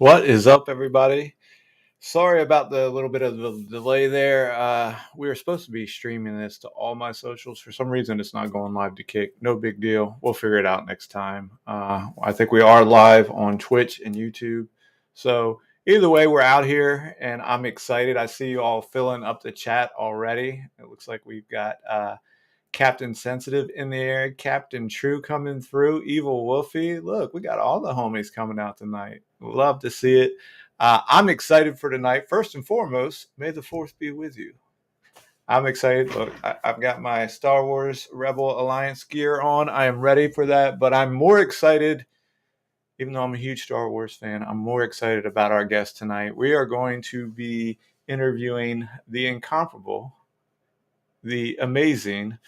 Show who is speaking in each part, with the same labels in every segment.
Speaker 1: What is up, everybody? Sorry about the little bit of the delay there. We were supposed to be streaming this to all my socials. For some reason, it's not going live to Kick. No big deal. We'll figure it out next time. I think we are live on Twitch and YouTube. So either way, we're out here, and I'm excited. I see you all filling up the chat already. It looks like we've got Captain Sensitive in the air, CaptainTr00 coming through, Evil Wolfie. Look, we got all the homies coming out tonight. Love to see it. I'm excited for tonight. First and foremost, may the fourth be with you. I'm excited. Look, I've got my Star Wars Rebel Alliance gear on. I am ready for that, but I'm more excited, even though I'm a huge Star Wars fan, I'm more excited about our guest tonight. We are going to be interviewing the incomparable, the amazing,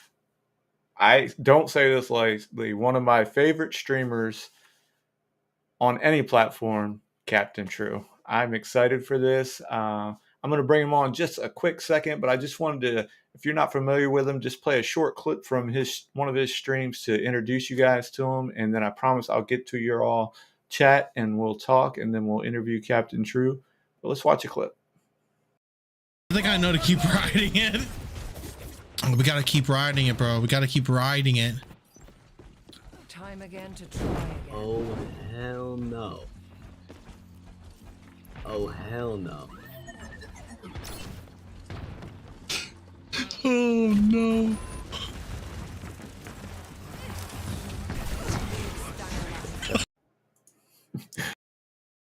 Speaker 1: I don't say this lightly, one of my favorite streamers on any platform, CaptainTr00. I'm excited for this. I'm going to bring him on just a quick second, but I just wanted to, if you're not familiar with him, just play a short clip from one of his streams to introduce you guys to him, and then I promise I'll get to your all chat and we'll talk, and then we'll interview CaptainTr00. But let's watch a clip.
Speaker 2: I think I know to keep riding it. We gotta keep riding it, bro. We gotta keep riding it.
Speaker 3: Time again to try again.
Speaker 4: Oh, hell no. Oh, hell no.
Speaker 2: Oh, no.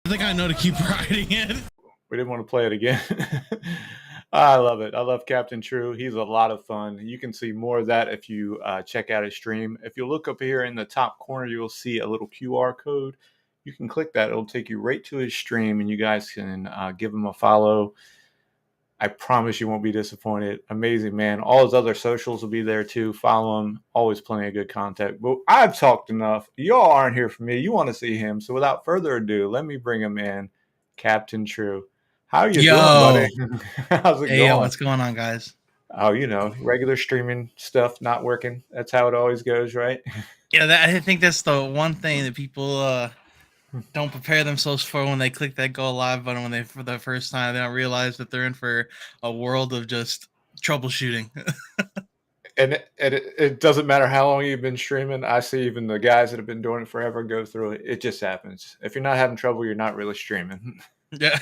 Speaker 2: I think I know to keep riding it.
Speaker 1: We didn't want to play it again. I love it. I love CaptainTr00. He's a lot of fun. You can see more of that if you check out his stream. If you look up here in the top corner, you'll see a little QR code. You can click that. It'll take you right to his stream, and you guys can give him a follow. I promise you won't be disappointed. Amazing, man. All his other socials will be there, too. Follow him. Always plenty of good content. But I've talked enough. Y'all aren't here for me. You want to see him. So without further ado, let me bring him in, CaptainTr00. How you doing, buddy? How's it going?
Speaker 2: Yo, what's going on, guys?
Speaker 1: Oh, regular streaming stuff not working. That's how it always goes, right?
Speaker 2: Yeah, I think that's the one thing that people don't prepare themselves for when they click that go live button for the first time. They don't realize that they're in for a world of just troubleshooting.
Speaker 1: And it doesn't matter how long you've been streaming. I see even the guys that have been doing it forever go through it. It just happens. If you're not having trouble, you're not really streaming.
Speaker 2: Yeah.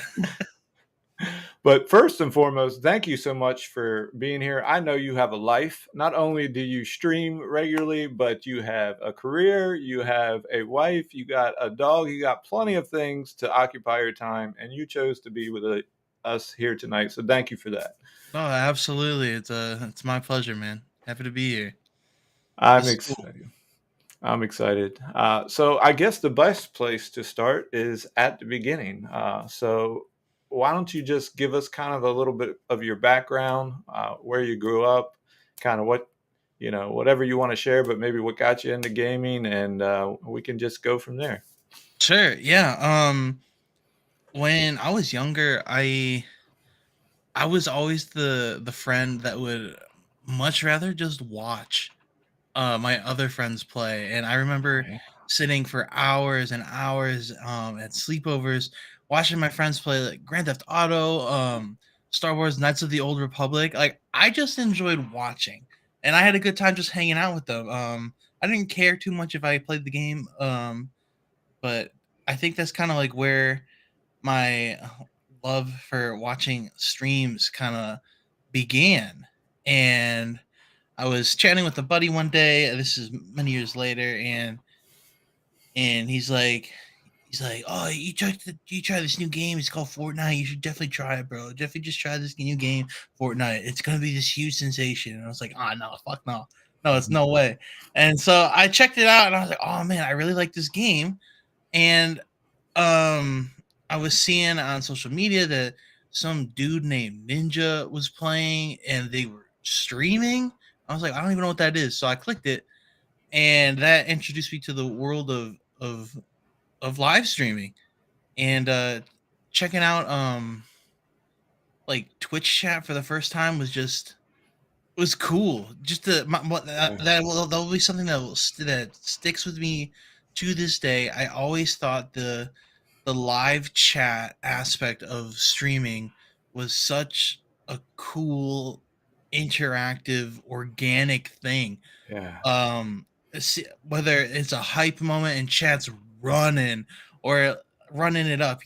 Speaker 1: But first and foremost, thank you so much for being here. I know you have a life. Not only do you stream regularly, but you have a career, you have a wife, you got a dog, you got plenty of things to occupy your time, and you chose to be with us here tonight. So thank you for that.
Speaker 2: Oh, absolutely. It's my pleasure, man. Happy to be here.
Speaker 1: I'm excited. I'm excited. So I guess the best place to start is at the beginning. So why don't you just give us kind of a little bit of your background, where you grew up, kind of what, whatever you want to share, but maybe what got you into gaming, and we can just go from there.
Speaker 2: Sure. Yeah. When I was younger, I was always the friend that would much rather just watch my other friends play. And I remember sitting for hours and hours at sleepovers watching my friends play like Grand Theft Auto, Star Wars Knights of the Old Republic. Like, I just enjoyed watching, and I had a good time just hanging out with them. I didn't care too much if I played the game, but I think that's kind of like where my love for watching streams kind of began. And I was chatting with a buddy one day. This is many years later, and he's like, "Oh, you try this new game? It's called Fortnite. You should definitely try it, bro. Definitely just try this new game, Fortnite. It's gonna be this huge sensation." And I was like, "Oh no, fuck no, it's no way." And so I checked it out, and I was like, "Oh man, I really like this game." And I was seeing on social media that some dude named Ninja was playing, and they were streaming. I was like, I don't even know what that is. So I clicked it, and that introduced me to the world of live streaming, and checking out like Twitch chat for the first time was cool. Just that'll be something that sticks with me to this day. I always thought the the live chat aspect of streaming was such a cool, interactive, organic thing.
Speaker 1: Yeah.
Speaker 2: Whether it's a hype moment and chat's running or running it up,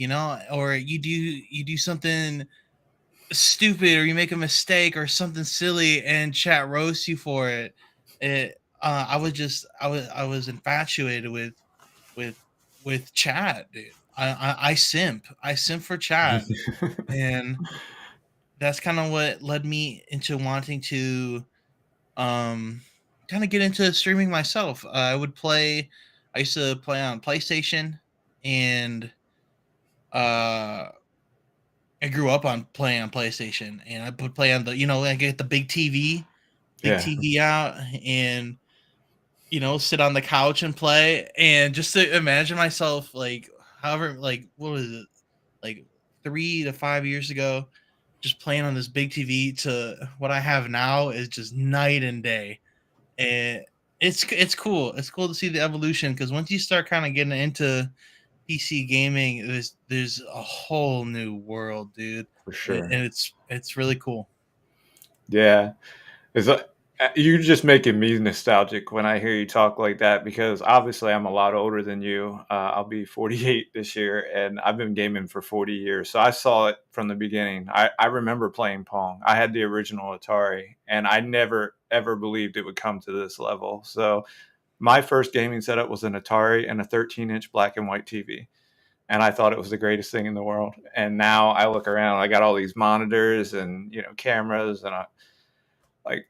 Speaker 2: or you do something stupid or you make a mistake or something silly and chat roasts you for it. I was infatuated with with chat, dude. I simp for chat, and that's kind of what led me into wanting to um kind of get into streaming myself. I used to play on PlayStation, and uh I grew up on playing on PlayStation, and I would play on I get the big
Speaker 1: Yeah.
Speaker 2: TV out, and sit on the couch and play. And just to imagine myself, like, however, like, what was it, like 3 to 5 years ago, just playing on this big TV to what I have now is just night and day. And it's cool. It's cool to see the evolution, because once you start kind of getting into PC gaming, there's a whole new world, dude,
Speaker 1: For
Speaker 2: and
Speaker 1: sure.
Speaker 2: it's really cool.
Speaker 1: Yeah. It's you're just making me nostalgic when I hear you talk like that, because obviously I'm a lot older than you. I'll be 48 this year, and I've been gaming for 40 years. So I saw it from the beginning. I remember playing Pong. I had the original Atari, and I never, ever believed it would come to this level. So my first gaming setup was an Atari and a 13-inch black and white TV. And I thought it was the greatest thing in the world. And now I look around, I got all these monitors and, cameras, and like,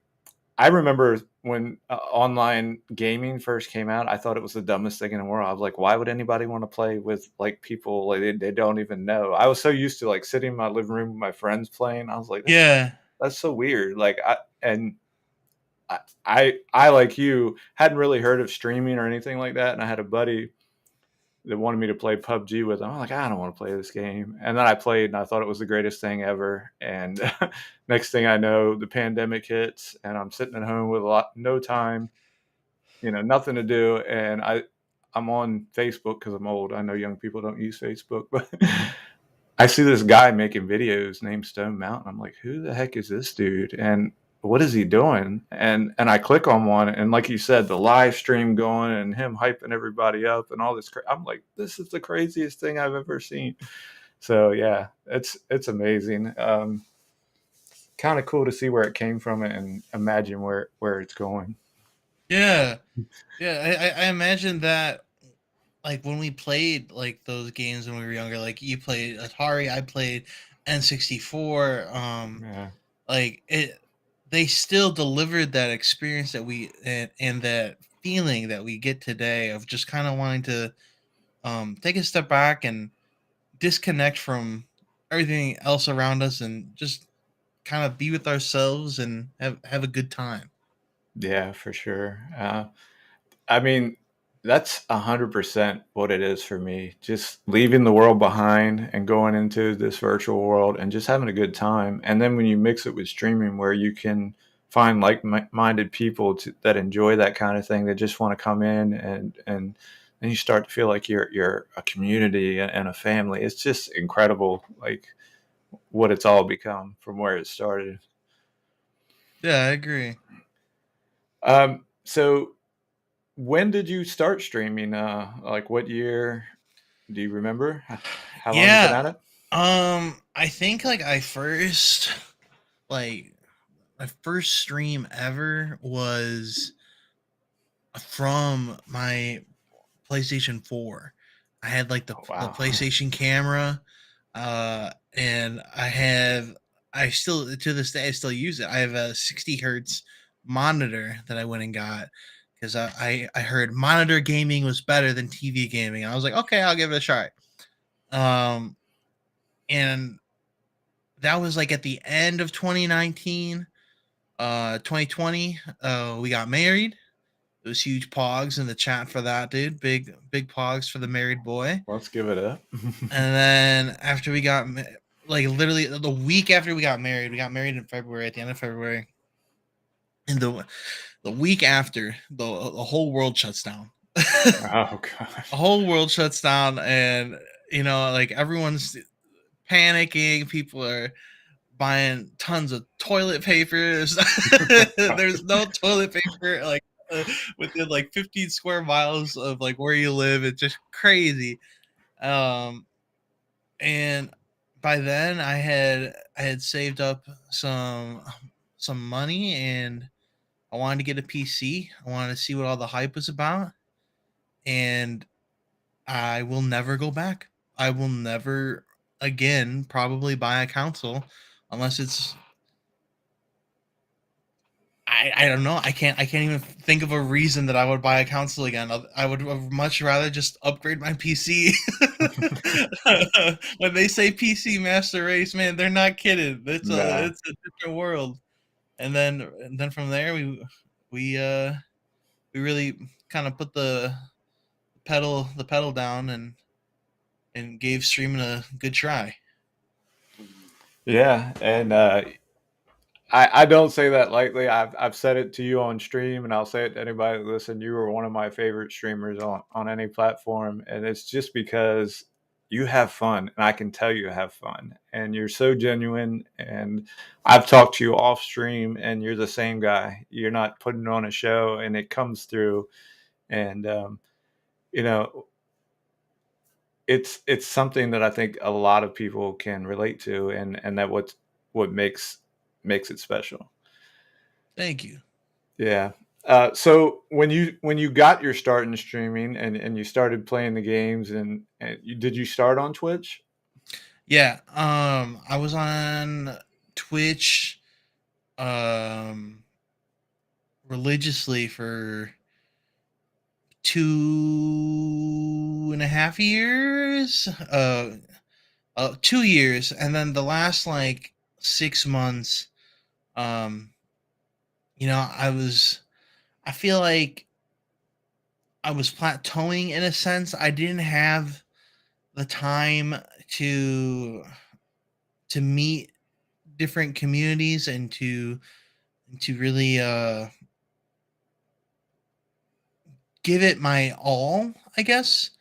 Speaker 1: I remember when online gaming first came out, I thought it was the dumbest thing in the world. I was like, why would anybody want to play with like people like they don't even know? I was so used to like sitting in my living room with my friends playing. I was like,
Speaker 2: Yeah,
Speaker 1: that's so weird. I like you hadn't really heard of streaming or anything like that, and I had a buddy that wanted me to play PUBG with him. I'm like, I don't want to play this game. And then I played, and I thought it was the greatest thing ever. And next thing I know, the pandemic hits, and I'm sitting at home with no time, nothing to do. And I'm on Facebook because I'm old. I know young people don't use Facebook, but I see this guy making videos named Stone Mountain. I'm like, who the heck is this dude? And what is he doing? And I click on one, and like you said, the live stream going and him hyping everybody up and all this. I'm like, this is the craziest thing I've ever seen. So yeah, it's amazing. Kind of cool to see where it came from and imagine where it's going.
Speaker 2: yeah, yeah. I imagine that, like, when we played like those games when we were younger, like you played Atari, I played N64.
Speaker 1: Yeah,
Speaker 2: Like it, they still delivered that experience that and that feeling that we get today of just kind of wanting to take a step back and disconnect from everything else around us and just kind of be with ourselves and have a good time.
Speaker 1: yeah, for sure. I mean, that's 100% what it is for me. Just leaving the world behind and going into this virtual world and just having a good time. And then when you mix it with streaming, where you can find like-minded people that enjoy that kind of thing, that just want to come in, and then you start to feel like you're a community and a family. It's just incredible, like what it's all become from where it started.
Speaker 2: Yeah, I agree.
Speaker 1: So when did you start streaming? Like what year? Do you remember how long you've been
Speaker 2: Yeah.
Speaker 1: at it?
Speaker 2: I think like like my first stream ever was from my PlayStation 4. I had like the
Speaker 1: Oh,
Speaker 2: the
Speaker 1: wow.
Speaker 2: PlayStation camera, and I still, to this day, I still use it. I have a 60 hertz monitor that I went and got because I heard monitor gaming was better than TV gaming. I was like, okay, I'll give it a try. Um, and that was like at the end of 2019, 2020. We got married. It was huge pogs in the chat for that, dude. Big pogs for the married boy.
Speaker 1: Let's give it up.
Speaker 2: And then after we got like literally the week after we got married in February, at the end of February. And the week after, the whole world shuts down. The
Speaker 1: Oh gosh.
Speaker 2: whole world shuts down, and like everyone's panicking. People are buying tons of toilet papers. There's no toilet paper like within like 15 square miles of like where you live. It's just crazy. Um, and by then I had saved up some money, and I wanted to get a PC. I wanted to see what all the hype was about, and I will never go back. I will never again probably buy a console unless it's I don't know. I can't even think of a reason that I would buy a console again. I would much rather just upgrade my PC. When they say PC Master Race, man, they're not kidding.
Speaker 1: Nah.
Speaker 2: It's a different world. And then from there we we really kind of put the pedal down and gave streaming a good try.
Speaker 1: Yeah, and I don't say that lightly. I've said it to you on stream, and I'll say it to anybody that listen. You were one of my favorite streamers on any platform, and it's just because you have fun, and I can tell you have fun, and you're so genuine. And I've talked to you off stream, and you're the same guy. You're not putting on a show, and it comes through. And you know, it's something that I think a lot of people can relate to, and that what makes it special.
Speaker 2: Thank you.
Speaker 1: Yeah. So when you got your start in streaming and you started playing the games and did you start on Twitch?
Speaker 2: Yeah, I was on Twitch um religiously for 2.5 years. 2 years, and then the last like 6 months, um, I feel like I was plateauing in a sense. I didn't have the time to to meet different communities and to really give it my all, I guess.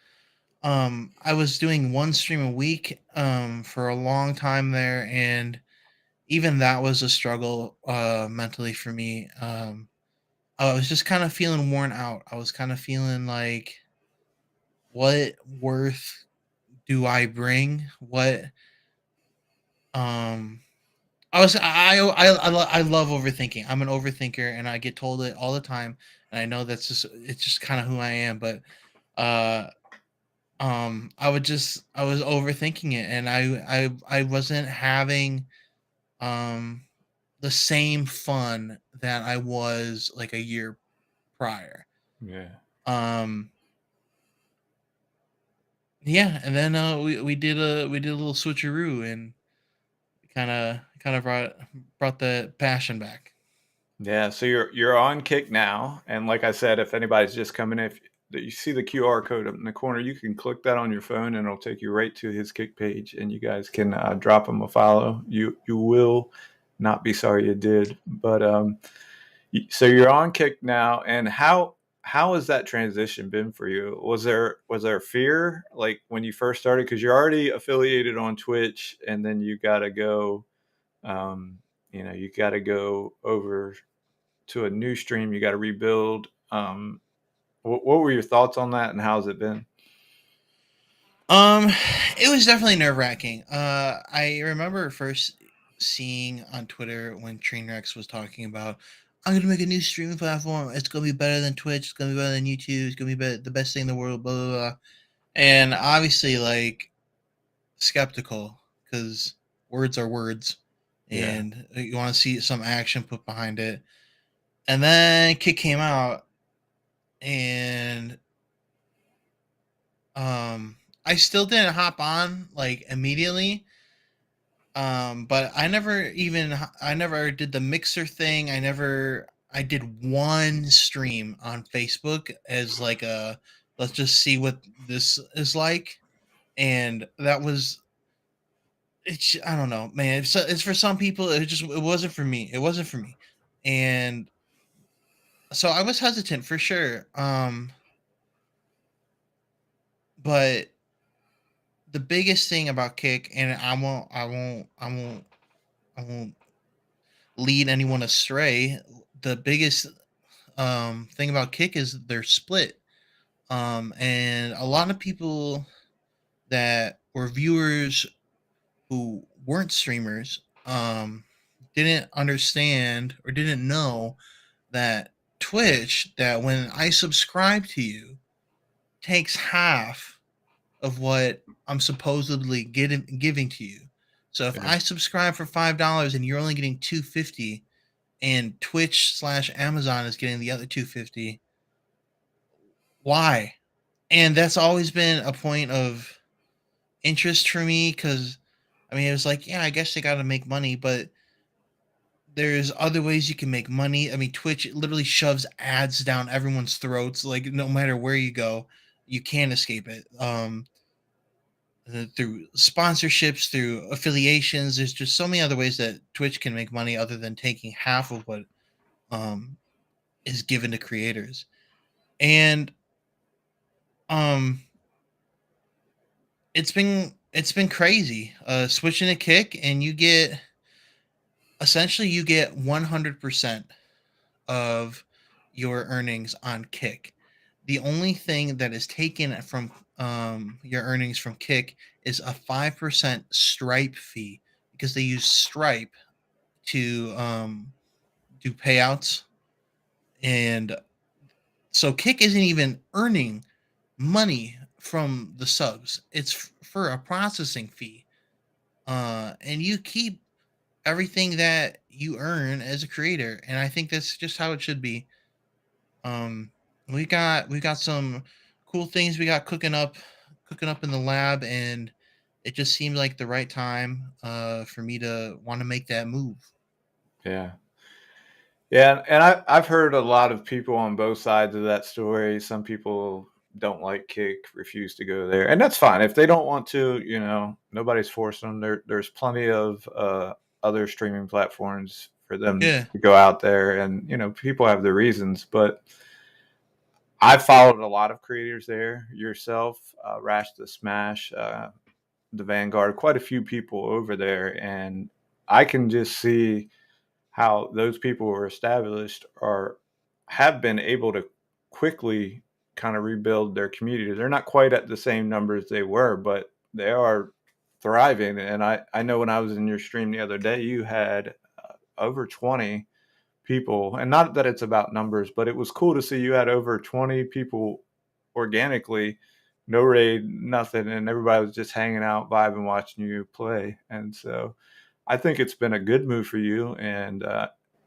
Speaker 2: I was doing one stream a week for a long time there, and even that was a struggle mentally for me. I was just kind of feeling worn out. I was kind of feeling like, what worth do I bring? What um I love overthinking. I'm an overthinker, and I get told it all the time, and I know it's just kind of who I am. But uh I was overthinking it, and I wasn't having um the same fun that I was like a year prior.
Speaker 1: Yeah.
Speaker 2: Um yeah, and then we did a little switcheroo, and kind of brought the passion back.
Speaker 1: Yeah, so you're on Kick now, and like I said, if anybody's just coming in, if you see the QR code up in the corner, you can click that on your phone, and it'll take you right to his Kick page, and you guys can drop him a follow. You will not be sorry you did. But so you're on Kick now, and how has that transition been for you? Was there fear like when you first started because you're already affiliated on Twitch, and then you got to go, um, you got to go over to a new stream, you got to rebuild. What were your thoughts on that, and how's it been?
Speaker 2: Um, it was definitely nerve wracking. I remember first seeing on Twitter when Trainwrecks was talking about, I'm gonna make a new streaming platform. It's gonna be better than Twitch. It's gonna be better than YouTube. It's gonna be the best thing in the world. Blah blah blah. And obviously, like, skeptical, because words are words,
Speaker 1: Yeah,
Speaker 2: and you want to see some action put behind it. And then Kick came out, and I still didn't hop on like immediately. But I never did the mixer thing. I did one stream on Facebook as like a, let's just see what this is like. And that was, I don't know, man. It's for some people. It wasn't for me. It wasn't for me. And so I was hesitant for sure. But the biggest thing about Kick, and I won't lead anyone astray. The biggest thing about Kick is they're split. And a lot of people that were viewers who weren't streamers didn't understand or didn't know that Twitch, that when I subscribe to you, takes half of what I'm supposedly giving to you. So if
Speaker 1: Yeah.
Speaker 2: I subscribe for $5 and you're only getting 250, and Twitch/Amazon is getting the other 250, why? And that's always been a point of interest for me, because I mean, it was like, yeah, I guess they got to make money, but there's other ways you can make money. I mean, Twitch literally shoves ads down everyone's throats. Like, no matter where you go, you can't escape it. Through sponsorships, through affiliations, there's just so many other ways that Twitch can make money other than taking half of what um, is given to creators. And um, it's been crazy. Switching to Kick, and you get 100% of your earnings on Kick. The only thing that is taken from your earnings from Kick is a 5% Stripe fee, because they use Stripe to do payouts. And so Kick isn't even earning money from the subs, it's for a processing fee. And you keep everything that you earn as a creator, and I think that's just how it should be. Um, we got some cool things we got cooking up in the lab, and it just seemed like the right time for me to want to make that move.
Speaker 1: Yeah. Yeah, and I've heard a lot of people on both sides of that story. Some people don't like Kick, refuse to go there, and that's fine. If they don't want to, nobody's forcing them. There's plenty of other streaming platforms for them
Speaker 2: Yeah,
Speaker 1: to go out there, and people have their reasons. But I followed a lot of creators there. Yourself, Rash the Smash, the Vanguard, quite a few people over there, and I can just see how those people who are established are have been able to quickly kind of rebuild their community. They're not quite at the same numbers they were, but they are thriving. And I know when I was in your stream the other day, you had over 20 people, and not that it's about numbers, but it was cool to see you had over 20 people organically, no raid, nothing, and everybody was just hanging out, vibing, watching you play. And so I think it's been a good move for you, and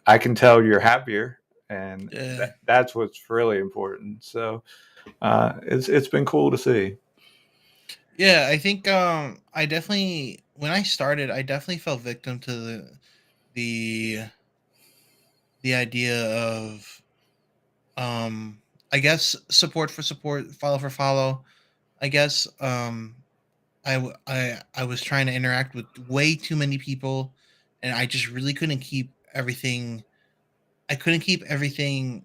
Speaker 1: I can tell you're happier, and
Speaker 2: yeah,
Speaker 1: that's what's really important. So it's been cool to see.
Speaker 2: yeah. I think I definitely, when I started, I definitely fell victim to the the idea of I guess support for support, follow for follow. I guess I was trying to interact with way too many people, and I just really couldn't keep everything. I couldn't keep everything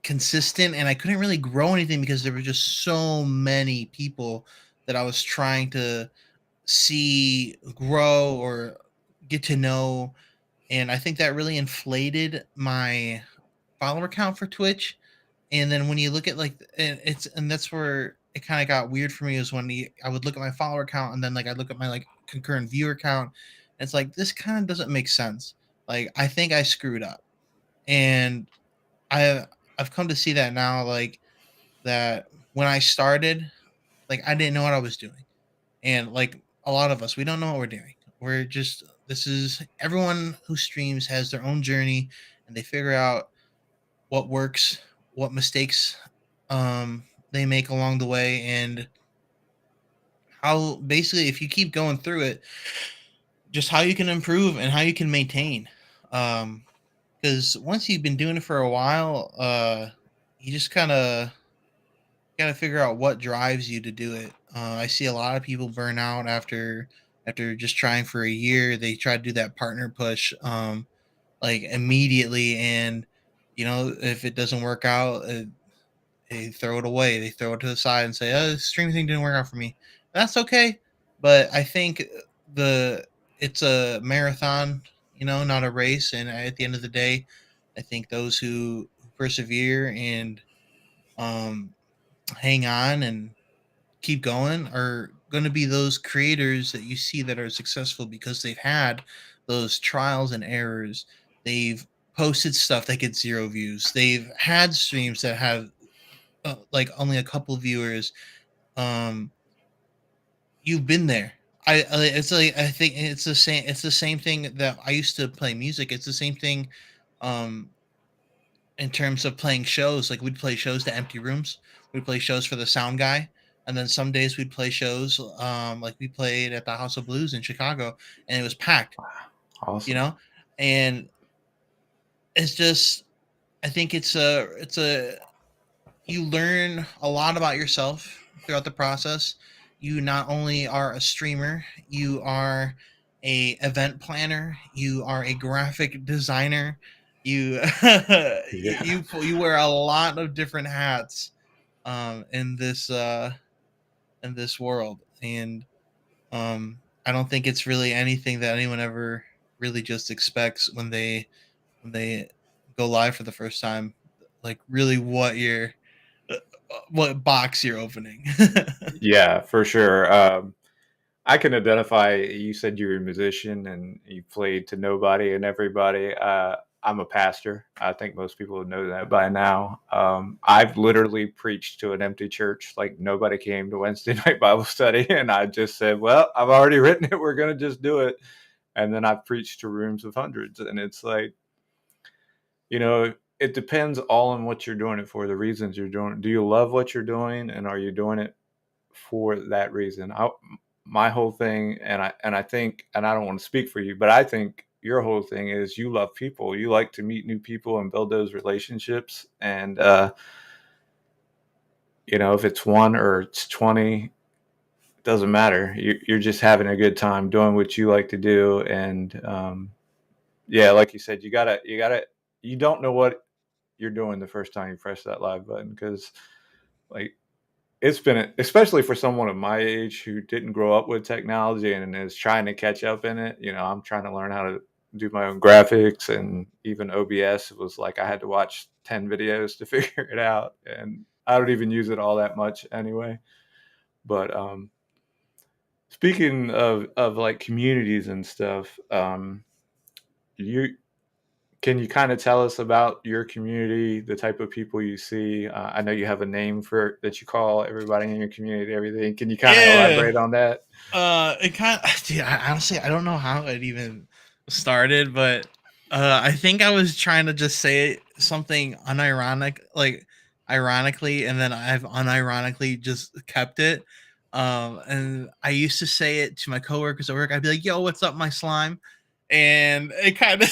Speaker 2: consistent, and I couldn't really grow anything because there were just so many people that I was trying to see grow or get to know, and I think that really inflated my follower count for Twitch. And then when you look at like, and that's where it kind of got weird for me, is when I would look at my follower count, and then like I look at my like concurrent viewer count, and it's like, this kind of doesn't make sense. Like, I think I screwed up, and I I've come to see that now, like, that when I started, like, I didn't know what I was doing, and like a lot of us, we don't know what we're doing. We're just, this is, everyone who streams has their own journey, and they figure out what works, what mistakes they make along the way, and how, basically, if you keep going through it, just how you can improve and how you can maintain. Um because once you've been doing it for a while, you just kind of got to figure out what drives you to do it. I see a lot of people burn out after just trying for a year. They try to do that partner push like immediately, and if it doesn't work out, they throw it away. They throw it to the side and say, "Oh, the streaming thing didn't work out for me." That's okay. But I think the it's a marathon, not a race. And at the end of the day, I think those who persevere and um, hang on and keep going are going to be those creators that you see that are successful because they've had those trials and errors. They've posted stuff that gets 0 views. They've had streams that have like only a couple viewers. Um, you've been there. It's like I think it's the same. It's the same thing that I used to play music. It's the same thing. Um, in terms of playing shows, like we'd play shows to empty rooms. We'd play shows for the sound guy, and then some days we'd play shows. Like we played at the House of Blues in Chicago, and it was packed. You
Speaker 1: Awesome.
Speaker 2: know, and it's just I think it's a you learn a lot about yourself throughout the process. You not only are a streamer, you are a event planner, you are a graphic designer. You
Speaker 1: Yeah.
Speaker 2: you wear a lot of different hats in this world, and I don't think it's really anything that anyone ever really just expects when they go live for the first time. Like really, what box you're opening.
Speaker 1: Yeah, for sure. I can identify. You said you were a musician and you played to nobody and everybody. I'm a pastor. I think most people would know that by now. I've literally preached to an empty church, like nobody came to Wednesday night Bible study, and I just said, "Well, I've already written it. We're gonna just do it." And then I've preached to rooms of hundreds, and it's like, you know, it depends all on what you're doing it for, the reasons you're doing it. Do you love what you're doing, and are you doing it for that reason? My whole thing, and I think, and I don't want to speak for you, but I think your whole thing is you love people. You like to meet new people and build those relationships. And if it's one or it's 20, it doesn't matter. You're just having a good time doing what you like to do. And yeah, like you said, you don't know what you're doing the first time you press that live button, because like it's been, especially for someone of my age who didn't grow up with technology and is trying to catch up in it. I'm trying to learn how to do my own graphics, and even OBS was like I had to watch 10 videos to figure it out, and I don't even use it all that much anyway. But speaking of like communities and stuff, you can you kind of tell us about your community, the type of people you see? I know you have a name for that you call everybody in your community, everything. Can you kind of
Speaker 2: Yeah.
Speaker 1: elaborate on that?
Speaker 2: It kind of, dude, honestly, I don't know how it even started, but I think I was trying to just say something unironic, like ironically, and then I've unironically just kept it. And I used to say it to my coworkers at work. I'd be like, "Yo, what's up, my slime?" And it kind of,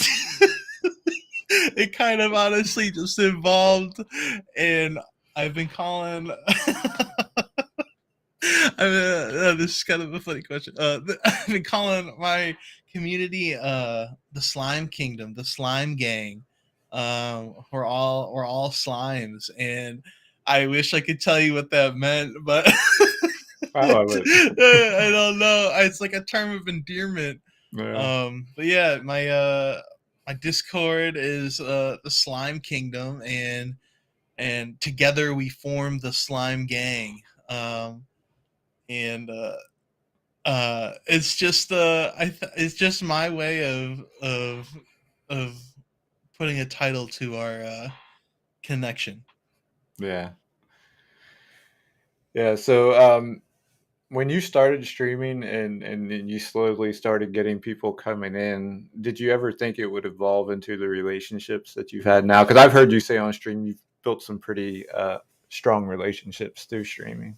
Speaker 2: it kind of honestly just evolved, and I've been calling. This is kind of a funny question. I've been calling my community the Slime Kingdom, the Slime Gang. We're all slimes, and I wish I could tell you what that meant, but
Speaker 1: I love it.
Speaker 2: I don't know. It's like a term of endearment.
Speaker 1: Yeah,
Speaker 2: But yeah, my Discord is the Slime Kingdom, and together we form the Slime Gang. And It's just it's just my way of putting a title to our connection.
Speaker 1: yeah, yeah. So, when you started streaming and then you slowly started getting people coming in, did you ever think it would evolve into the relationships that you've had now? Because I've heard you say on stream you've built some pretty strong relationships through streaming.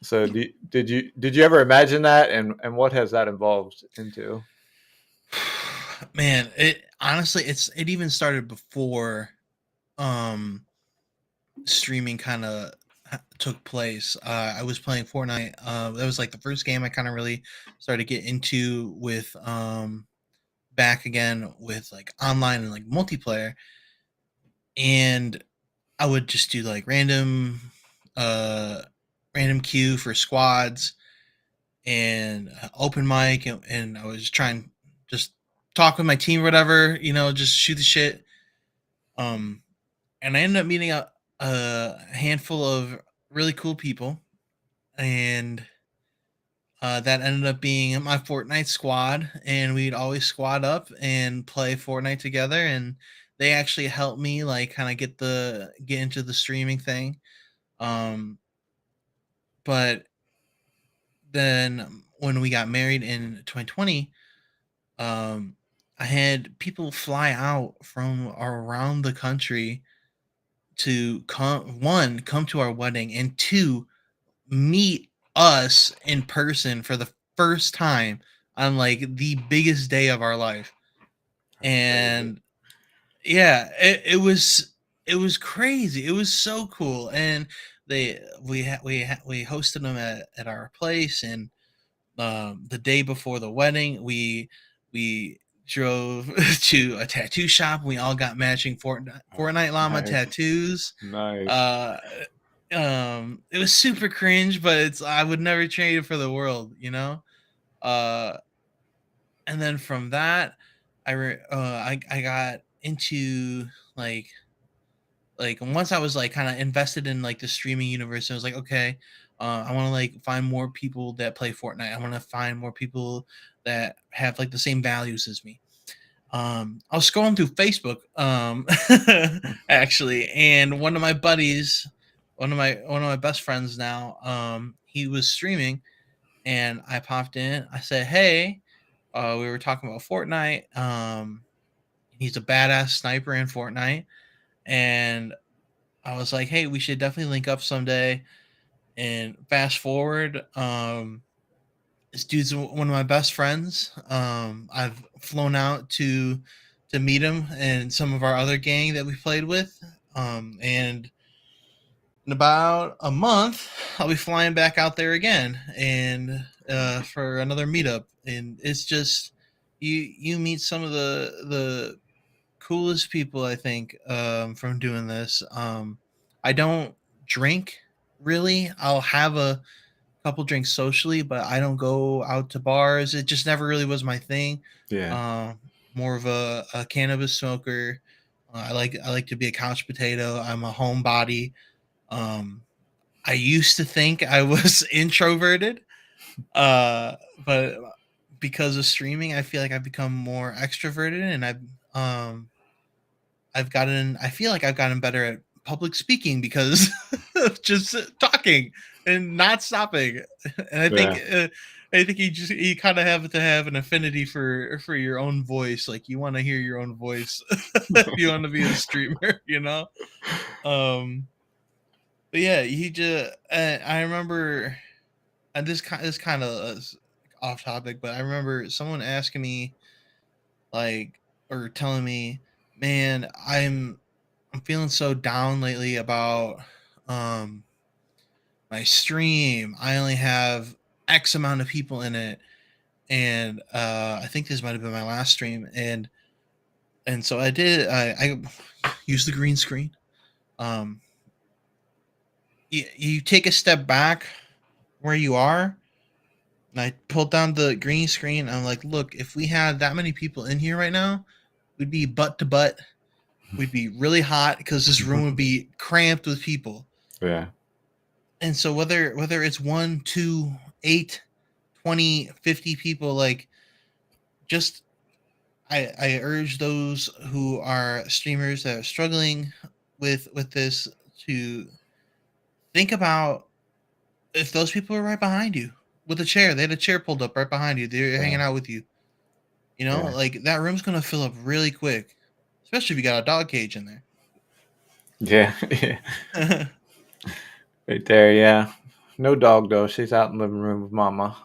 Speaker 1: So did you ever imagine that, and what has that evolved into?
Speaker 2: Man, it honestly, it even started before um streaming kind of took place. I was playing Fortnite. That was like the first game I kind of really started to get into with back again with like online and like multiplayer. And I would just do like uh random queue for squads, and open mic, and I was trying just talk with my team or whatever, just shoot the shit. Um, and I ended up meeting a handful of really cool people, and that ended up being my Fortnite squad, and we'd always squad up and play Fortnite together. And they actually helped me like kind of get into the streaming thing. Um, but then when we got married in 2020, um, I had people fly out from around the country to come to our wedding, and two, meet us in person for the first time on like the biggest day of our life.
Speaker 1: That's crazy.
Speaker 2: And yeah, it was crazy. It was so cool. And we hosted them at our place. And the day before the wedding, we drove to a tattoo shop. We all got matching Fortnite
Speaker 1: Oh,
Speaker 2: llama
Speaker 1: nice.
Speaker 2: tattoos.
Speaker 1: Nice.
Speaker 2: uh it was super cringe, but I would never trade it for the world. uh and then from that, I got into like once I was like kind of invested in like the streaming universe. I was like, okay, I want to like find more people that play Fortnite. I want to find more people that have like the same values as me. I was scrolling through Facebook, actually, and one of my buddies, one of my best friends now, he was streaming, and I popped in. I said, "Hey, we were talking about Fortnite. He's a badass sniper in Fortnite, and I was like, hey, we should definitely link up someday." And fast forward, this dude's one of my best friends. I've flown out to meet him and some of our other gang that we played with. And in about a month, I'll be flying back out there again, and for another meetup. And it's just you meet some of the coolest people, I think, from doing this. I don't drink really. I'll have a couple drinks socially, but I don't go out to bars. It just never really was my thing.
Speaker 1: Yeah.
Speaker 2: More of a cannabis smoker. I like to be a couch potato. I'm a homebody. Um, I used to think I was introverted, but because of streaming, I feel like I've become more extroverted, and I feel like I've gotten better at public speaking because of just talking and not stopping. And
Speaker 1: Yeah.
Speaker 2: I think you kind of have to have an affinity for your own voice. Like you want to hear your own voice if you want to be a streamer. Um, but yeah, he just I remember, and this kind of off topic, but I remember someone asking me like, or telling me, man, I'm feeling so down lately about um my stream. I only have X amount of people in it, and I think this might have been my last stream. And so I used the green screen. Um you take a step back where you are, and I pulled down the green screen. I'm like, look, if we had that many people in here right now, we'd be butt to butt. We'd be really hot because this room would be cramped with people.
Speaker 1: Yeah.
Speaker 2: And so whether it's 1, 2, 8, 20, 50 people, like, just I urge those who are streamers that are struggling with this to think about if those people are right behind you with a chair. They had a chair pulled up right behind you. They're
Speaker 1: Yeah.
Speaker 2: hanging out with you.
Speaker 1: Yeah.
Speaker 2: Like that room's gonna fill up really quick, especially if you got a dog cage in
Speaker 1: Yeah. Yeah.
Speaker 2: there.
Speaker 1: Right there. Yeah. No dog though. She's out in the living room with mama.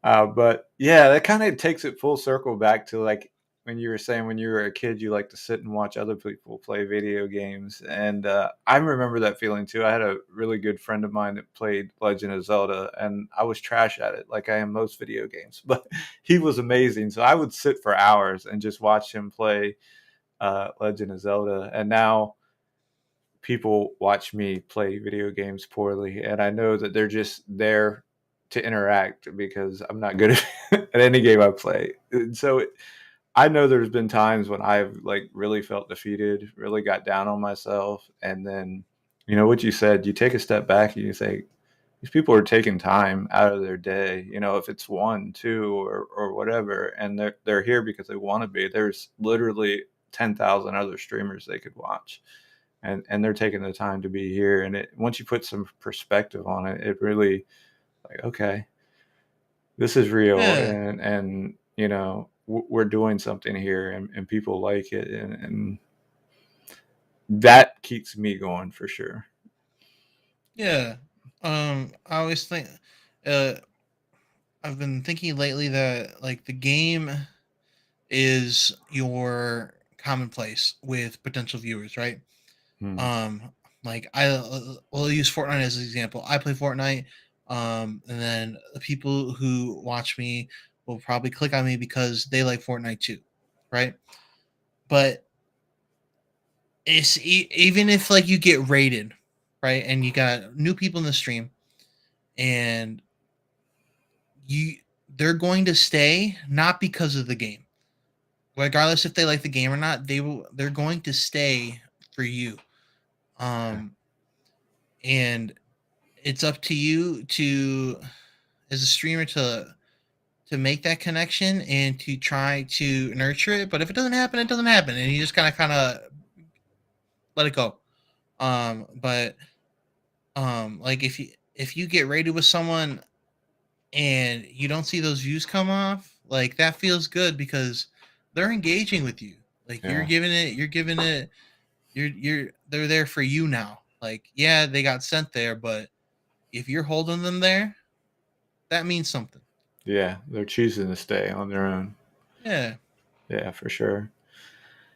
Speaker 1: But yeah, that kind of takes it full circle back to like when you were saying when you were a kid, you like to sit and watch other people play video games. And I remember that feeling too. I had a really good friend of mine that played Legend of Zelda, and I was trash at it, like I am most video games, but he was amazing. So I would sit for hours and just watch him play Legend of Zelda. And now people watch me play video games poorly, and I know that they're just there. to interact because I'm not good at any game I play. And so I know there's been times when I've like really felt defeated, really got down on myself, and then what you said, you take a step back and you say, these people are taking time out of their day, if it's one, two, or whatever, and they're here because they want to be. There's literally 10,000 other streamers they could watch, and they're taking the time to be here. And once you put some perspective on it, it really like, okay, this is real,
Speaker 2: Yeah.
Speaker 1: and we're doing something here, and people like it, and that keeps me going for sure.
Speaker 2: Yeah. I always think uh I've been thinking lately that like the game is your commonplace with potential viewers, right?
Speaker 1: Hmm.
Speaker 2: Um like I will use Fortnite as an example. I play Fortnite, and then the people who watch me will probably click on me because they like Fortnite too, right? But even if like you get rated, right, and you got new people in the stream, and you they're going to stay not because of the game, regardless if they like the game or not. They're going to stay for you.
Speaker 1: Yeah.
Speaker 2: um and it's up to you to, as a streamer, to make that connection and to try to nurture it. But if it doesn't happen, it doesn't happen, and you just kind of let it go. But like if you get rated with someone and you don't see those views come off, like that feels good because they're engaging with you. Like
Speaker 1: Yeah.
Speaker 2: you're giving it, they're there for you now. Like, yeah, they got sent there, but if you're holding them there, that means something.
Speaker 1: Yeah, they're choosing to stay on their own.
Speaker 2: Yeah.
Speaker 1: Yeah, for sure.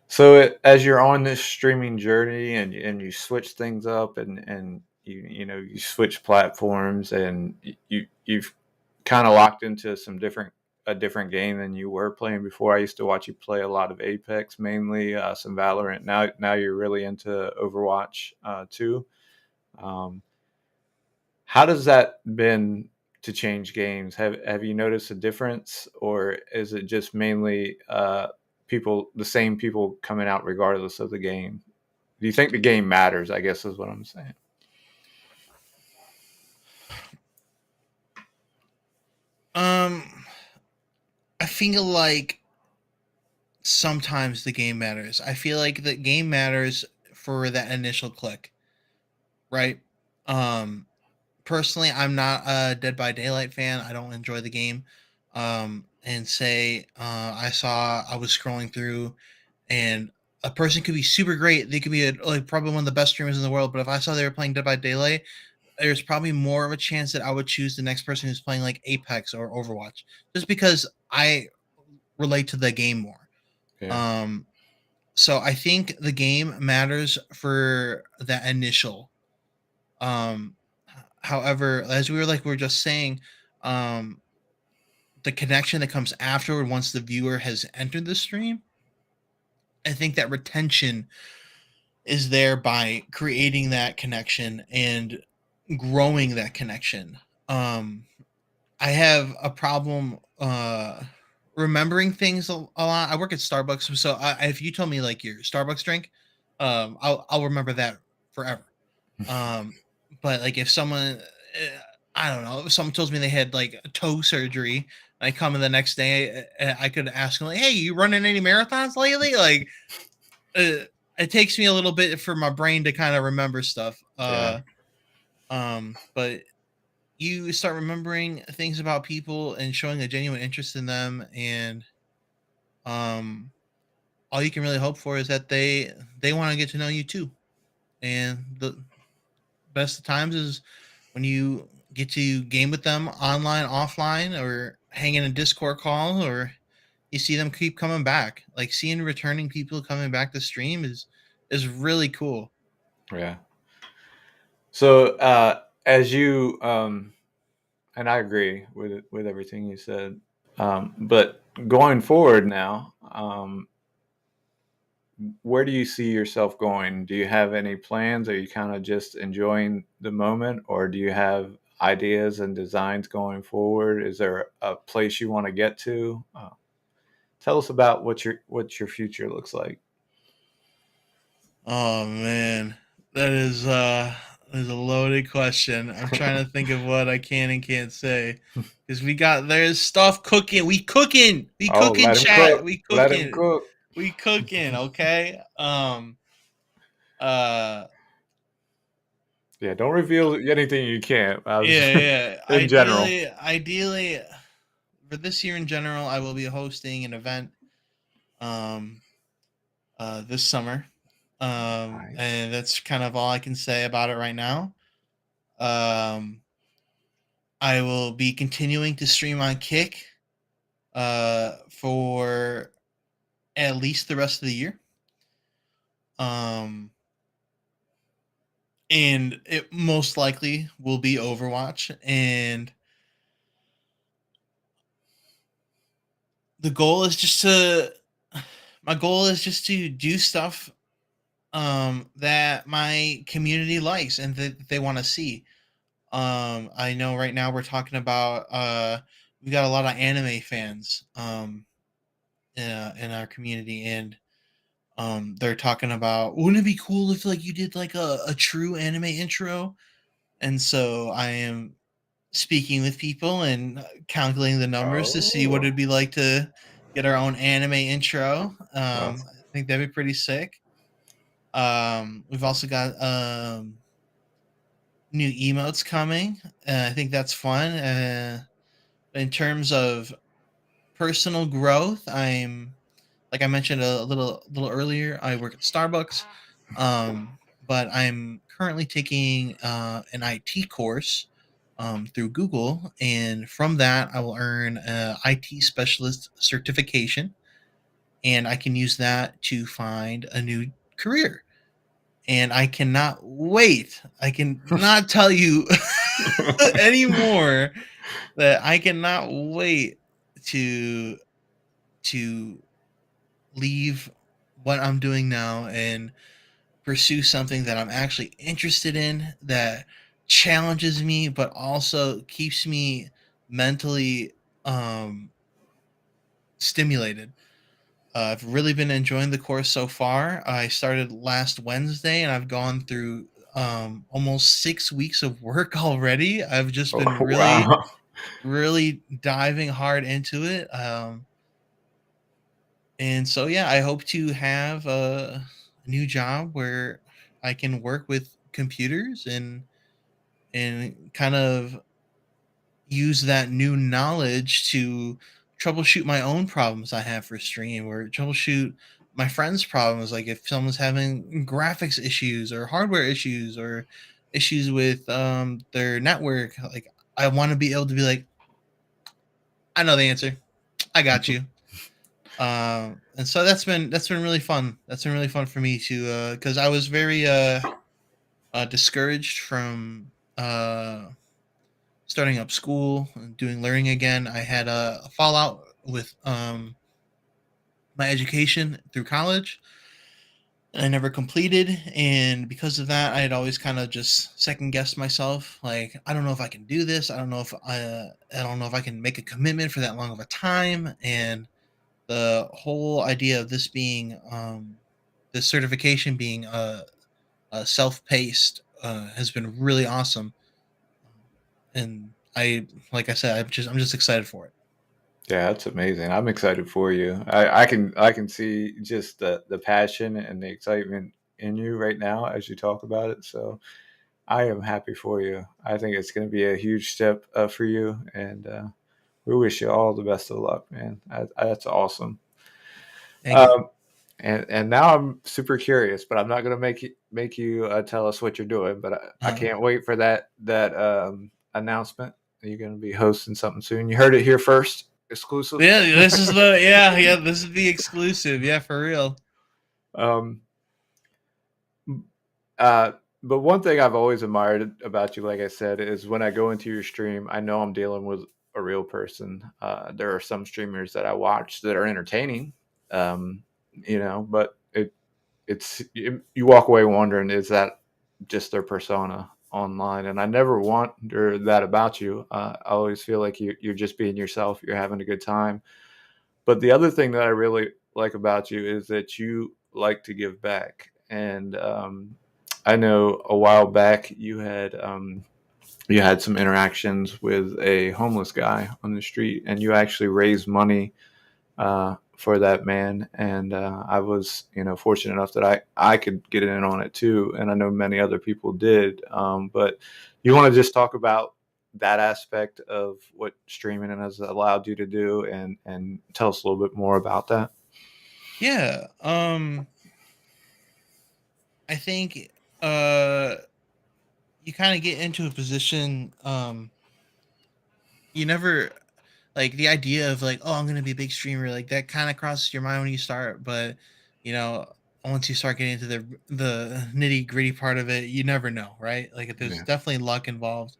Speaker 1: So as you're on this streaming journey, and you switch things up, and you switch platforms, and you've kind of locked into a different game than you were playing before. I used to watch you play a lot of Apex, mainly some Valorant. Now you're really into Overwatch too. Um, how does that been to change games? Have you noticed a difference, or is it just mainly the same people coming out regardless of the game? Do you think the game matters? I guess is what I'm saying.
Speaker 2: um I feel like sometimes the game matters. I feel like the game matters for that initial click, right? um Personally, I'm not a Dead by Daylight fan. I don't enjoy the game. And say I was scrolling through, and a person could be super great. They could be like probably one of the best streamers in the world. But if I saw they were playing Dead by Daylight, there's probably more of a chance that I would choose the next person who's playing like Apex or Overwatch, just because I relate to the game more.
Speaker 1: Yeah,
Speaker 2: Um, so I think the game matters for that initial. Um, However, as we were just saying, um, the connection that comes afterward once the viewer has entered the stream, I think that retention is there by creating that connection and growing that connection. Um, I have a problem remembering things a lot. I work at Starbucks, so if you tell me like your Starbucks drink, I'll remember that forever. Um, but like if someone, I don't know, if someone tells me they had like a toe surgery, and I come in the next day, I could ask them like, "Hey, you running any marathons lately?" Like, uh, it takes me a little bit for my brain to kind of remember stuff.
Speaker 1: yeah,
Speaker 2: But you start remembering things about people and showing a genuine interest in them, and um, all you can really hope for is that they want to get to know you too. And the best of times is when you get to game with them online, offline, or hang in a Discord call, or you see them keep coming back. Like seeing returning people coming back to stream is really cool.
Speaker 1: yeah. So as you and I agree with everything you said. But going forward now, where do you see yourself going? Do you have any plans? Are you kind of just enjoying the moment, or do you have ideas and designs going forward? Is there a place you want to get to? Tell us about what your future looks like.
Speaker 2: Oh man, that is a loaded question. I'm trying to think of what I can and can't say because there's stuff cooking. We
Speaker 1: Oh,
Speaker 2: cooking,
Speaker 1: let him
Speaker 2: chat.
Speaker 1: cook.
Speaker 2: We
Speaker 1: Let him
Speaker 2: cooking.
Speaker 1: cook.
Speaker 2: We cooking. Okay. Uh.
Speaker 1: Yeah, don't reveal anything you can't. I was
Speaker 2: Yeah. Yeah.
Speaker 1: in general.
Speaker 2: Ideally, for this year in general, I will be hosting an event. Um. This summer.
Speaker 1: Nice.
Speaker 2: And that's kind of all I can say about it right now. Um, I will be continuing to stream on Kick for at least the rest of the year. Um, and it most likely will be Overwatch. And the goal is just to, my goal is just to do stuff that my community likes and that they want to see. I know right now we're talking about we got a lot of anime fans in our community, and they're talking about wouldn't it be cool if like you did like a true anime intro? And so I am speaking with people and calculating the numbers to see what
Speaker 1: Oh,
Speaker 2: it'd be like to get our own anime intro.
Speaker 1: that's
Speaker 2: I think that'd be pretty sick. We've also got new emotes coming. I think that's fun. In terms of personal growth, I'm like I mentioned a little earlier. I work at Starbucks, but I'm currently taking an IT course through Google, and from that, I will earn a IT specialist certification, and I can use that to find a new career. And I cannot wait. I can not tell you anymore that I cannot wait to to leave what I'm doing now and pursue something that I'm actually interested in that challenges me but also keeps me mentally um stimulated. I've really been enjoying the course so far. I started last Wednesday and I've gone through almost 6 weeks of work already. I've just
Speaker 1: oh,
Speaker 2: been
Speaker 1: wow.
Speaker 2: really diving hard into it. And so, yeah, I hope to have a new job where I can work with computers and kind of use that new knowledge to troubleshoot my own problems I have for stream or troubleshoot my friends' problems. Like if someone's having graphics issues or hardware issues or issues with their network, like I want to be able to be like, I know the answer. I got you. And so that's been really fun. That's been really fun for me to because I was very discouraged from starting up school and doing learning again. I had a fallout with my education through college. I never completed, and because of that, I had always kind of just second guessed myself. Like, I don't know if I can do this. I don't know if I can make a commitment for that long of a time. And the whole idea of this being this certification being self-paced has been really awesome. And I, like I said, I'm just excited for it.
Speaker 1: Yeah, that's amazing. I'm excited for you. I can see just the passion and the excitement in you right now as you talk about it. So I am happy for you. I think it's going to be a huge step for you, and we wish you all the best of luck, man. That's awesome.
Speaker 2: Thank you.
Speaker 1: Um, and now I'm super curious, but I'm not going to make you tell us what you're doing. But I
Speaker 2: Uh,
Speaker 1: can't wait for that announcement. You're going to be hosting something soon. You heard it here first, exclusive.
Speaker 2: yeah, this is the yeah this is the exclusive. Yeah, for real.
Speaker 1: um, uh, but one thing I've always admired about you, like I said, is when I go into your stream, I know I'm dealing with a real person. There are some streamers that I watch that are entertaining, but you walk away wondering, is that just their persona? online, and I never wonder that about you. I always feel like you're just being yourself. You're having a good time. But the other thing that I really like about you is that you like to give back. And I know a while back you had some interactions with a homeless guy on the street, and you actually raised money for that man. And I was, fortunate enough that I could get in on it too, and I know many other people did. But you want to just talk about that aspect of what streaming has allowed you to do, and tell us a little bit more about that.
Speaker 2: Yeah. I think uh you kind of get into a position you never like the idea of like, oh, I'm gonna be a big streamer, like that kind of crosses your mind when you start, but you know, once you start getting into the nitty gritty part of it, you never know, right? Like there's
Speaker 1: Yeah,
Speaker 2: definitely luck involved.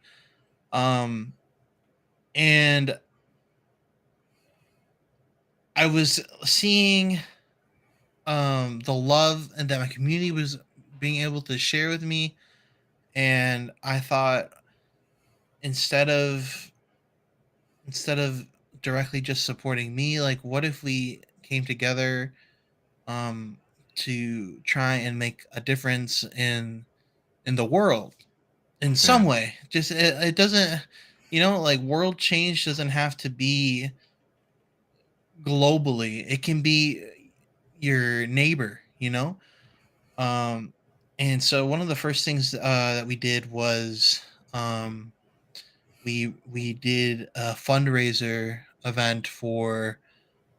Speaker 2: Um, and I was seeing the love and that my community was being able to share with me, and I thought instead of instead of directly just supporting me, like what if we came together um to try and make a difference in the world in some
Speaker 1: yeah,
Speaker 2: way. Just it doesn't, like world change doesn't have to be globally. It can be your neighbor, um and so one of the first things that we did was um we did a fundraiser event for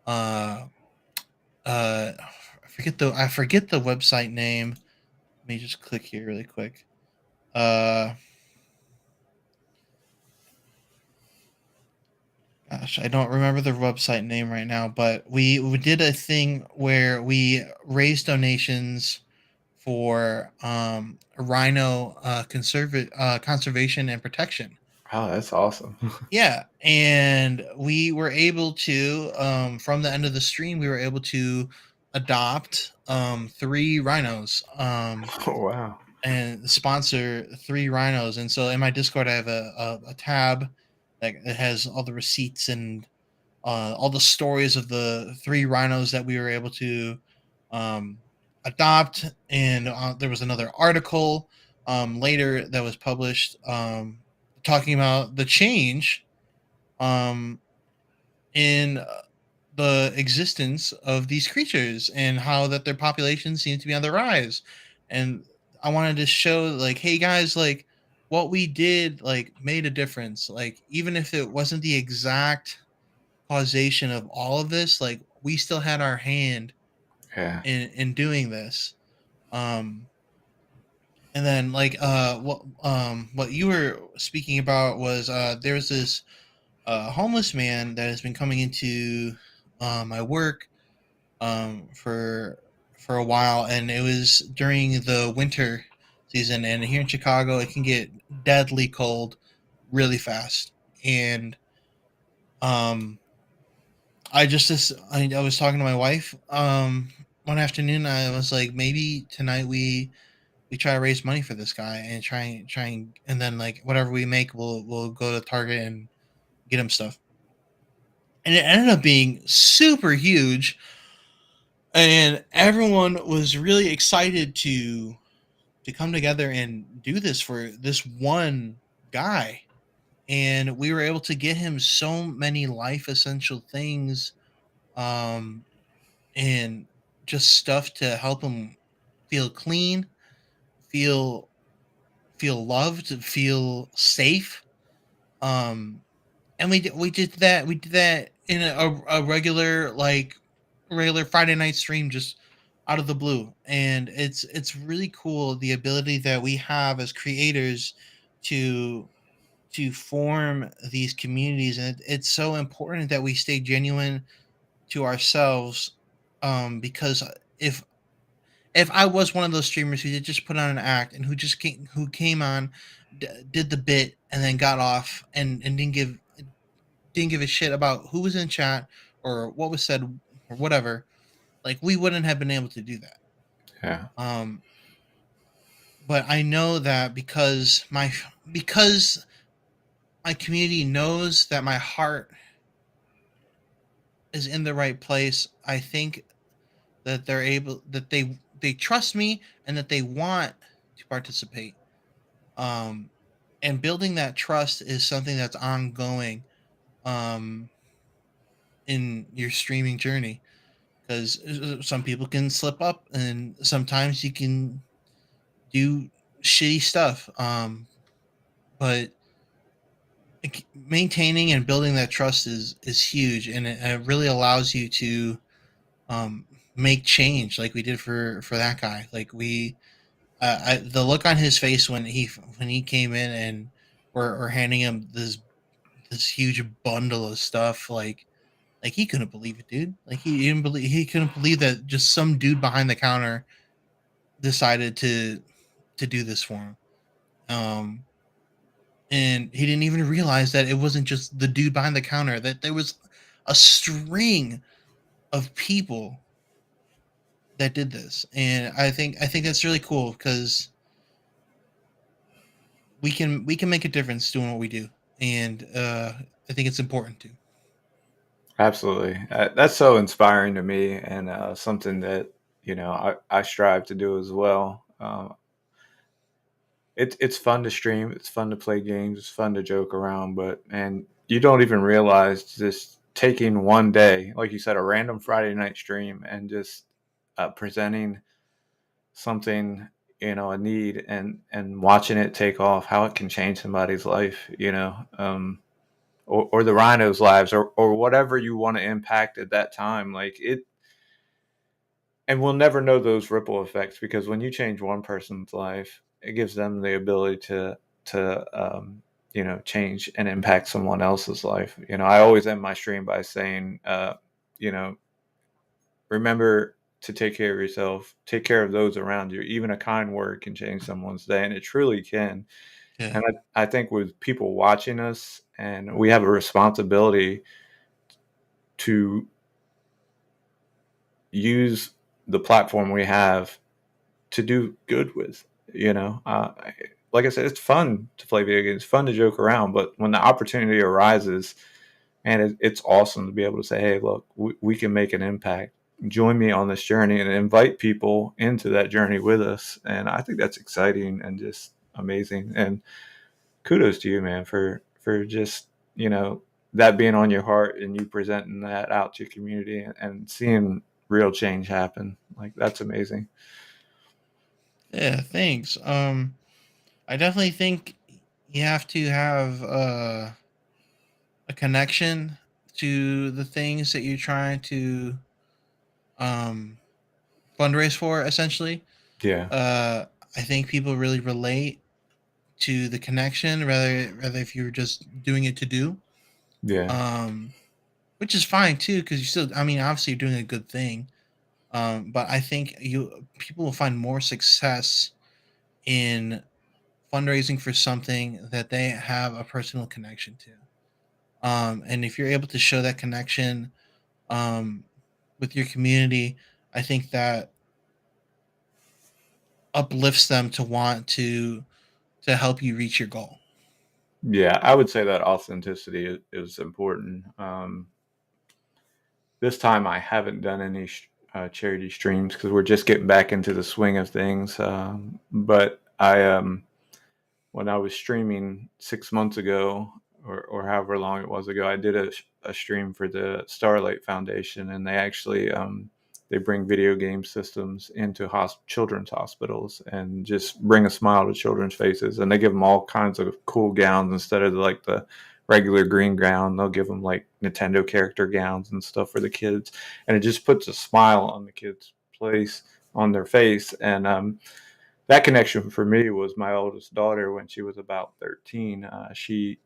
Speaker 2: uh uh I forget the website name. Let me just click here really quick. Uh Gosh, I don't remember the website name right now, but we did a thing where we raised donations for rhino conservation and protection.
Speaker 1: oh, that's awesome.
Speaker 2: Yeah, and we were able to from the end of the stream we were able to adopt three rhinos
Speaker 1: Oh, wow.
Speaker 2: and sponsor three rhinos. And so in my Discord, I have a tab that it has all the receipts and all the stories of the three rhinos that we were able to um, adopt. And there was another article later that was published talking about the change um, in the existence of these creatures and how that their population seems to be on the rise. And I wanted to show like, hey guys, like what we did like made a difference. Like even if it wasn't the exact causation of all of this, like we still had our hand
Speaker 1: Yeah.
Speaker 2: in doing this. Um and then like what you were speaking about was there's this homeless man that has been coming into my work for a while, and it was during the winter season. And here in Chicago, it can get deadly cold really fast. And um, I was talking to my wife one afternoon. I was like, maybe tonight we try to raise money for this guy and and then like whatever we make, we'll go to Target and get him stuff. And it ended up being super huge, and everyone was really excited to come together and do this for this one guy. And we were able to get him so many life essential things um and just stuff to help him feel clean, feel loved, feel safe. um and we did that in a regular regular Friday night stream, just out of the blue. And it's really cool the ability that we have as creators to form these communities. And it's so important that we stay genuine to ourselves, because if I was one of those streamers who did just put on an act and who came on, did the bit and then got off and didn't give a shit about who was in chat or what was said or whatever, like we wouldn't have been able to do that.
Speaker 1: Yeah.
Speaker 2: Um, but I know that because my community knows that my heart is in the right place. I think that they trust me and that they want to participate. Um, and building that trust is something that's ongoing um, in your streaming journey, because some people can slip up and sometimes you can do shitty stuff. But maintaining and building that trust is huge, and it really allows you to um, make change, like we did for that guy. Like the look on his face when he came in and we're handing him this huge bundle of stuff, like he couldn't believe it, dude. Like he couldn't believe that just some dude behind the counter decided to do this for him. Um, and he didn't even realize that it wasn't just the dude behind the counter, that there was a string of people that did this. And I think that's really cool, because we can make a difference doing what we do. And I think it's important to.
Speaker 1: Absolutely. That's so inspiring to me, and something that I strive to do as well. It's fun to stream. It's fun to play games. It's fun to joke around. But and you don't even realize just taking one day, like you said, a random Friday night stream, and just presenting something, a need, and watching it take off, how it can change somebody's life. Or the rhinos' lives, or whatever you want to impact at that time. Like it, and we'll never know those ripple effects, because when you change one person's life, it gives them the ability to change and impact someone else's life. I always end my stream by saying, you know, remember to take care of yourself, take care of those around you. Even a kind word can change someone's day, and it truly can.
Speaker 2: Yeah.
Speaker 1: And I think with people watching us, and we have a responsibility to use the platform we have to do good with. Like I said, it's fun to play video games, it's fun to joke around, but when the opportunity arises, and it's awesome to be able to say, hey, look, we can make an impact. Join me on this journey, and invite people into that journey with us. And I think that's exciting and just amazing. And kudos to you, man, for just that being on your heart, and you presenting that out to your community, and seeing real change happen. Like, that's amazing.
Speaker 2: Yeah, thanks. I definitely think you have to have a connection to the things that you're trying to um, fundraise for. Essentially,
Speaker 1: Yeah,
Speaker 2: uh, I think people really relate to the connection, rather if you're just doing it to do,
Speaker 1: yeah,
Speaker 2: um, which is fine too, because you still. I mean, obviously, you're doing a good thing. But I think you people will find more success in fundraising for something that they have a personal connection to. And if you're able to show that connection um, with your community, I think that uplifts them to want to help you reach your goal.
Speaker 1: yeah. I would say that authenticity is important. This time I haven't done any charity streams, because we're just getting back into the swing of things. But when I was streaming 6 months ago, or however long it was ago, I did a stream for the Starlight Foundation, and they actually they bring video game systems into children's hospitals, and just bring a smile to children's faces. And they give them all kinds of cool gowns instead of like the regular green gown. They'll give them like Nintendo character gowns and stuff for the kids, and it just puts a smile on the kids' place, on their face. And that connection for me was my oldest daughter. When she was about 13, she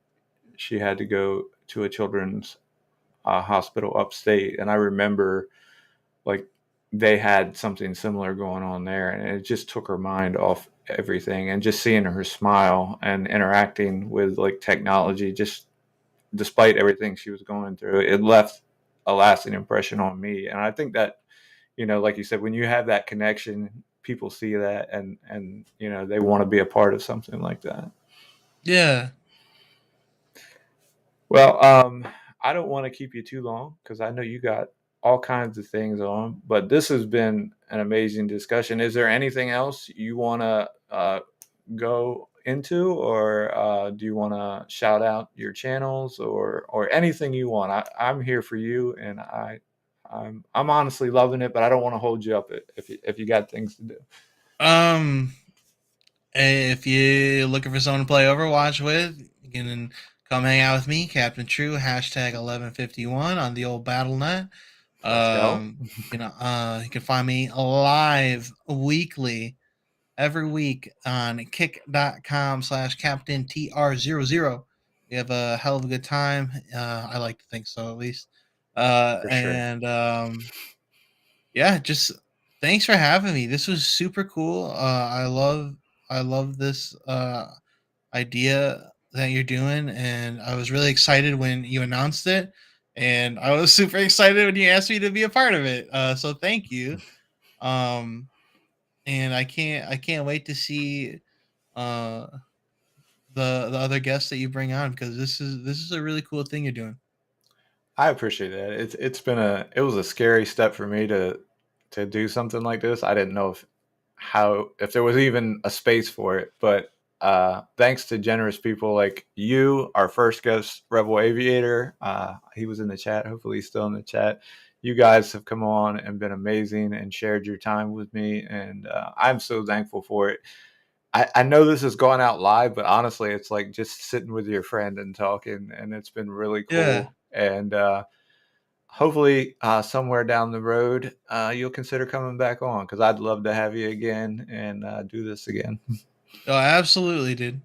Speaker 1: had to go to a children's hospital upstate, and I remember, like, they had something similar going on there, and it just took her mind off everything. And just seeing her smile and interacting with like technology, just despite everything she was going through, it left a lasting impression on me. And I think that, like you said, when you have that connection, people see that and they want to be a part of something like that.
Speaker 2: Yeah.
Speaker 1: Well, I don't want to keep you too long because I know you got all kinds of things on, but this has been an amazing discussion. Is there anything else you want to go into, or do you want to shout out your channels or anything you want? I'm here for you, and I'm honestly loving it, but I don't want to hold you up if you got things to do.
Speaker 2: Um, if you're looking for someone to play Overwatch with, you can come hang out with me, CaptainTr00, hashtag 1151 on the old BattleNet.
Speaker 1: Let's go.
Speaker 2: You can find me live weekly every week on kick.com/CaptainTr00. We have a hell of a good time. I like to think so, at least.
Speaker 1: For sure.
Speaker 2: And Yeah, just thanks for having me. This was super cool. I love this idea that you're doing, and I was really excited when you announced it, and I was super excited when you asked me to be a part of it. So thank you. Um, and I can't wait to see uh the other guests that you bring on, because this is a really cool thing you're doing.
Speaker 1: I appreciate that. It was a scary step for me to do something like this. I didn't know if there was even a space for it, but thanks to generous people like you, our first guest, Rebel Aviator. He was in the chat. Hopefully, he's still in the chat. You guys have come on and been amazing and shared your time with me, and I'm so thankful for it. I know this has gone out live, but honestly, it's like just sitting with your friend and talking, and it's been really
Speaker 2: Yeah.
Speaker 1: cool. And hopefully, somewhere down the road, you'll consider coming back on because I'd love to have you again and do this again.
Speaker 2: Oh, absolutely, dude.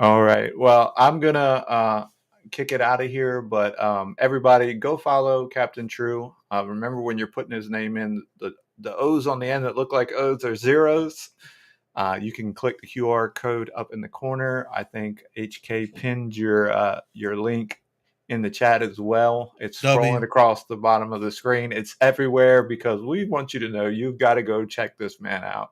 Speaker 1: All right. Well, I'm gonna kick it out of here, but everybody, go follow Captain True. Remember when you're putting his name in, the O's on the end that look like O's are zeros. You can click the QR code up in the corner. I think HK pinned your link in the chat as well. It's scrolling
Speaker 2: W.
Speaker 1: across the bottom of the screen. It's everywhere because we want you to know you've got to go check this man out.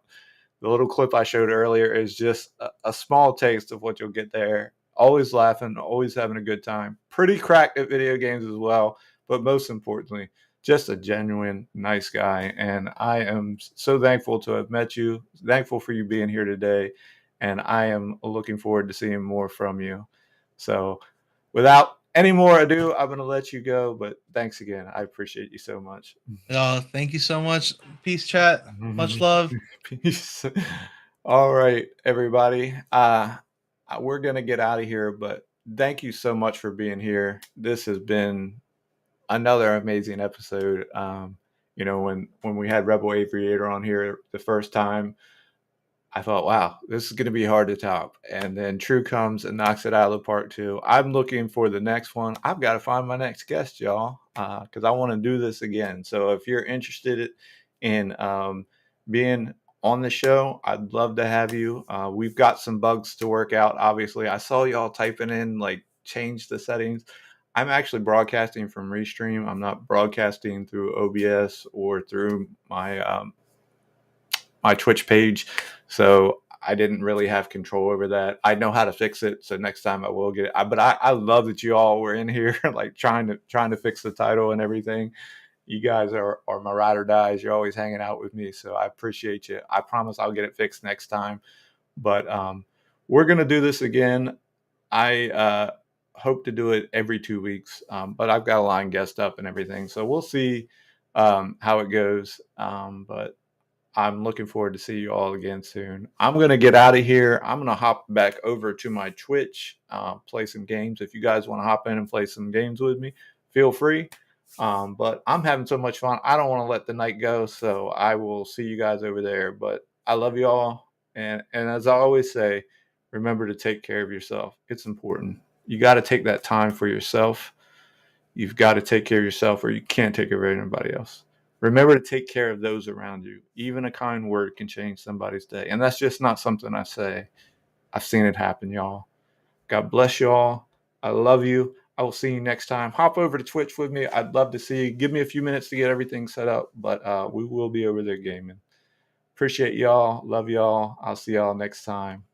Speaker 1: The little clip I showed earlier is just a small taste of what you'll get there. Always laughing, always having a good time. Pretty cracked at video games as well, but most importantly, just a genuine nice guy. And I am so thankful to have met you, thankful for you being here today, and I am looking forward to seeing more from you. So without any more ado, I'm going to let you go, but thanks again. I appreciate you so much.
Speaker 2: Thank you so much. Peace, chat. Much love.
Speaker 1: Peace. All right, everybody. We're going to get out of here, but thank you so much for being here. This has been another amazing episode. When we had Rebel Aviator on here the first time, I thought, wow, this is going to be hard to top. And then True comes and knocks it out of the park too. I'm looking for the next one. I've got to find my next guest, y'all, because I want to do this again. So if you're interested in being on the show, I'd love to have you. We've got some bugs to work out. Obviously, I saw y'all typing in like change the settings. I'm actually broadcasting from Restream. I'm not broadcasting through OBS or through my Twitch page. So I didn't really have control over that. I know how to fix it, so next time I will get it. But I love that you all were in here, like trying to fix the title and everything. You guys are my ride or dies. You're always hanging out with me, so I appreciate you. I promise I'll get it fixed next time. But we're gonna do this again. I hope to do it every 2 weeks, but I've got a line guest up and everything, so we'll see how it goes. But I'm looking forward to see you all again soon. I'm going to get out of here. I'm going to hop back over to my Twitch, play some games. If you guys want to hop in and play some games with me, feel free. But I'm having so much fun. I don't want to let the night go. So I will see you guys over there. But I love you all. And as I always say, remember to take care of yourself. It's important. You got to take that time for yourself. You've got to take care of yourself or you can't take care of anybody else. Remember to take care of those around you. Even a kind word can change somebody's day. And that's just not something I say. I've seen it happen, y'all. God bless y'all. I love you. I will see you next time. Hop over to Twitch with me. I'd love to see you. Give me a few minutes to get everything set up, but we will be over there gaming. Appreciate y'all. Love y'all. I'll see y'all next time.